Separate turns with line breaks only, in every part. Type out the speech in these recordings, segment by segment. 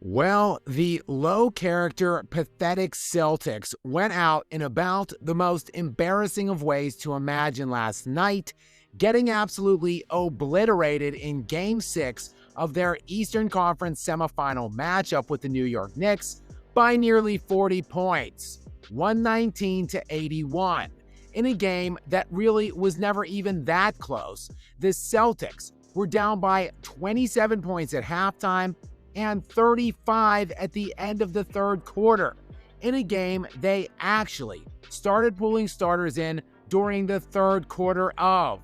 Well, the low-character, pathetic Celtics went out in about the most embarrassing of ways to imagine last night, getting absolutely obliterated in Game 6 of their Eastern Conference semifinal matchup with the New York Knicks by nearly 40 points, 119-81, in a game that really was never even that close. The Celtics were down by 27 points at halftime and 35 at the end of the third quarter, in a game they actually started pulling starters in during the third quarter of.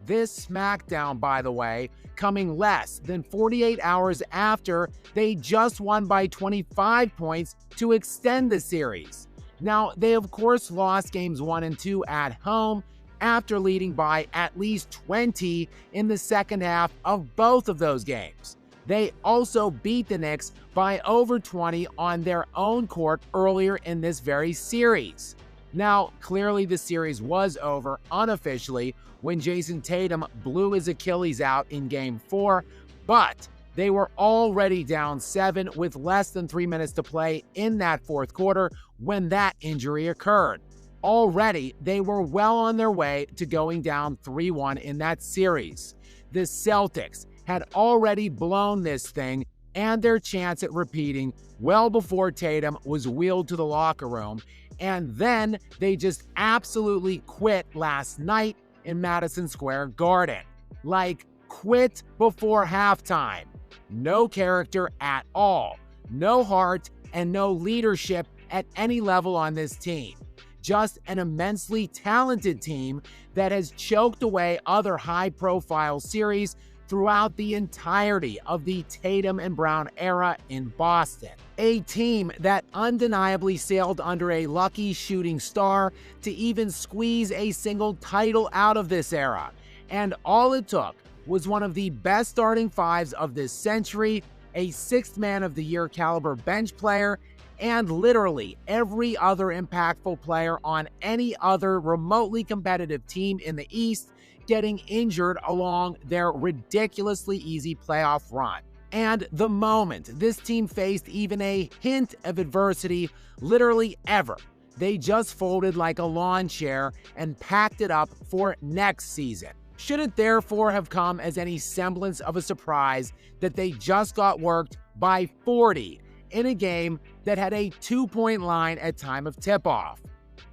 This smackdown, by the way, coming less than 48 hours after they just won by 25 points to extend the series. Now, they of course lost games 1 and 2 at home after leading by at least 20 in the second half of both of those games. They also beat the Knicks by over 20 on their own court earlier in this very series. Now, clearly the series was over unofficially when Jason Tatum blew his Achilles out in Game 4, but they were already down 7 with less than 3 minutes to play in that fourth quarter when that injury occurred. Already, they were well on their way to going down 3-1 in that series. The Celtics had already blown this thing and their chance at repeating well before Tatum was wheeled to the locker room, and then they just absolutely quit last night in Madison Square Garden. Like, quit before halftime. No character at all, no heart, and no leadership at any level on this team. Just an immensely talented team that has choked away other high-profile series throughout the entirety of the Tatum and Brown era in Boston. A team that undeniably sailed under a lucky shooting star to even squeeze a single title out of this era. And all it took was one of the best starting fives of this century, a sixth man of the year caliber bench player, and literally every other impactful player on any other remotely competitive team in the East getting injured along their ridiculously easy playoff run. And the moment this team faced even a hint of adversity, literally ever, they just folded like a lawn chair and packed it up for next season. Should it therefore have come as any semblance of a surprise that they just got worked by 40 in a game that had a 2-point line at time of tip-off?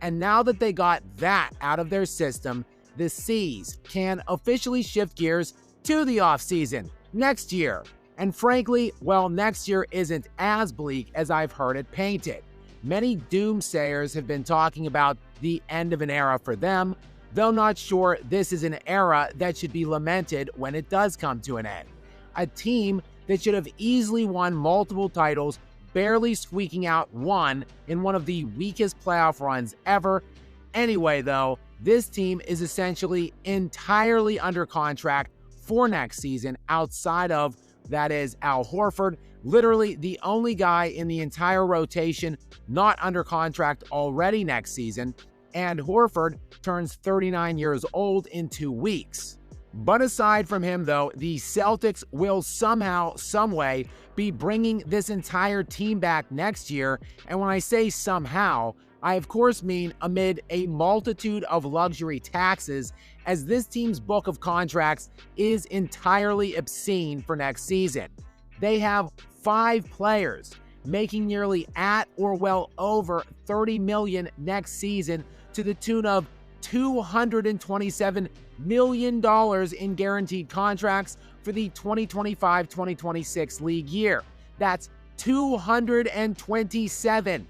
And now that they got that out of their system, the C's can officially shift gears to the offseason next year. And frankly, well, next year isn't as bleak as I've heard it painted. Many doomsayers have been talking about the end of an era for them, though not sure this is an era that should be lamented when it does come to an end. A team that should have easily won multiple titles, barely squeaking out one in one of the weakest playoff runs ever. Anyway, though, this team is essentially entirely under contract for next season outside of, that is, Al Horford, literally the only guy in the entire rotation not under contract already next season, and Horford turns 39 years old in 2 weeks. But aside from him, though, the Celtics will somehow, someway, be bringing this entire team back next year, and when I say somehow, I of course mean amid a multitude of luxury taxes, as this team's book of contracts is entirely obscene for next season. They have 5 players making nearly at or well over $30 million next season, to the tune of $227 million in guaranteed contracts for the 2025-2026 league year. That's 227.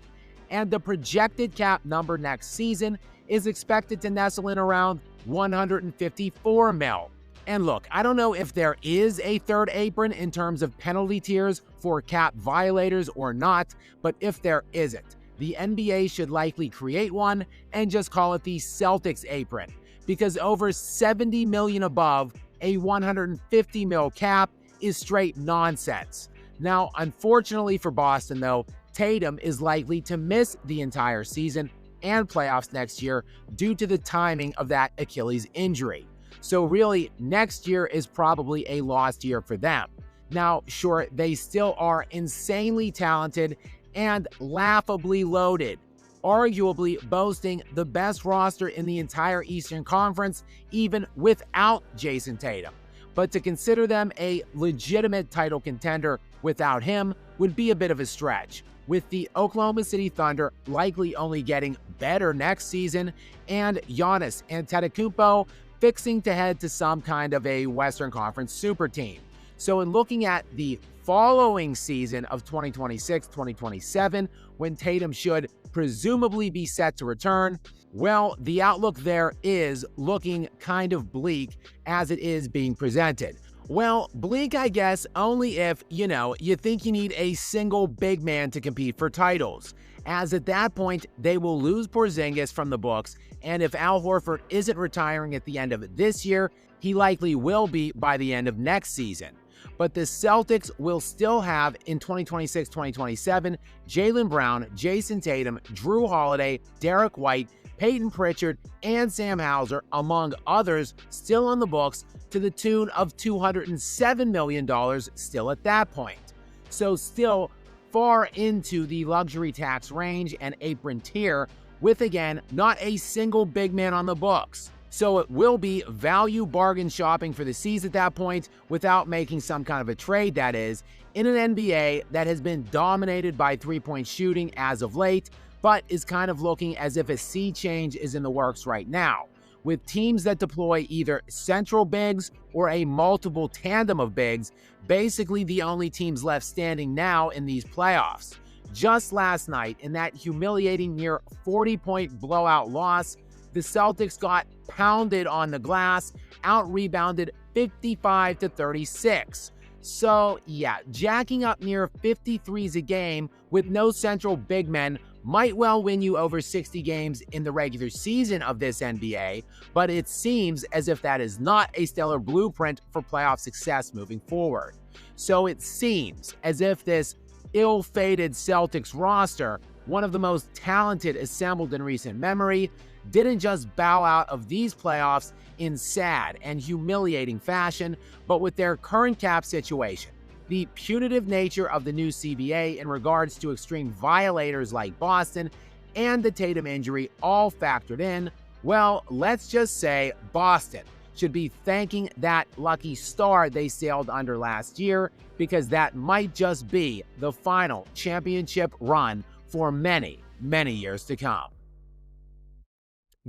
And the projected cap number next season is expected to nestle in around $154 million. And look, I don't know if there is a third apron in terms of penalty tiers for cap violators or not, but if there isn't, the NBA should likely create one and just call it the Celtics apron, because over $70 million above a $150 million cap is straight nonsense. Now, unfortunately for Boston, though, Tatum is likely to miss the entire season and playoffs next year due to the timing of that Achilles injury. So really, next year is probably a lost year for them. Now, sure, they still are insanely talented and laughably loaded, arguably boasting the best roster in the entire Eastern Conference, even without Jason Tatum. But to consider them a legitimate title contender without him would be a bit of a stretch, with the Oklahoma City Thunder likely only getting better next season and Giannis Antetokounmpo fixing to head to some kind of a Western Conference super team. So in looking at the following season of 2026-2027, when Tatum should presumably be set to return, well, the outlook there is looking kind of bleak as it is being presented. Well, bleak, I guess, only if, you think you need a single big man to compete for titles, as at that point, they will lose Porzingis from the books, and if Al Horford isn't retiring at the end of this year, he likely will be by the end of next season. But the Celtics will still have, in 2026-2027, Jaylen Brown, Jason Tatum, Drew Holiday, Derek White, Peyton Pritchard, and Sam Hauser, among others, still on the books to the tune of $207 million still at that point. So still far into the luxury tax range and apron tier, with again, not a single big man on the books. So it will be value bargain shopping for the C's at that point without making some kind of a trade, that is, in an NBA that has been dominated by three-point shooting as of late, but is kind of looking as if a sea change is in the works right now, with teams that deploy either central bigs or a multiple tandem of bigs, basically the only teams left standing now in these playoffs. Just last night, in that humiliating near 40-point blowout loss, the Celtics got pounded on the glass, out-rebounded 55-36. So yeah, jacking up near 53s a game with no central big men might well win you over 60 games in the regular season of this NBA, but it seems as if that is not a stellar blueprint for playoff success moving forward. So it seems as if this ill-fated Celtics roster, one of the most talented assembled in recent memory, didn't just bow out of these playoffs in sad and humiliating fashion, but with their current cap situation, the punitive nature of the new CBA in regards to extreme violators like Boston, and the Tatum injury all factored in, well, let's just say Boston should be thanking that lucky star they sailed under last year, because that might just be the final championship run for many, many years to come.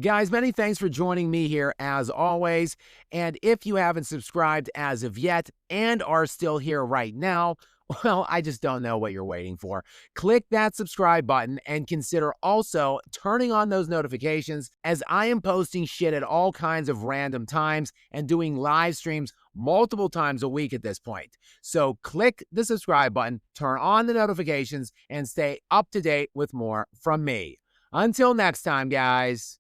Guys, many thanks for joining me here as always, and if you haven't subscribed as of yet and are still here right now, well, I just don't know what you're waiting for. Click that subscribe button and consider also turning on those notifications, as I am posting shit at all kinds of random times and doing live streams multiple times a week at this point. So click the subscribe button, turn on the notifications, and stay up to date with more from me. Until next time, guys.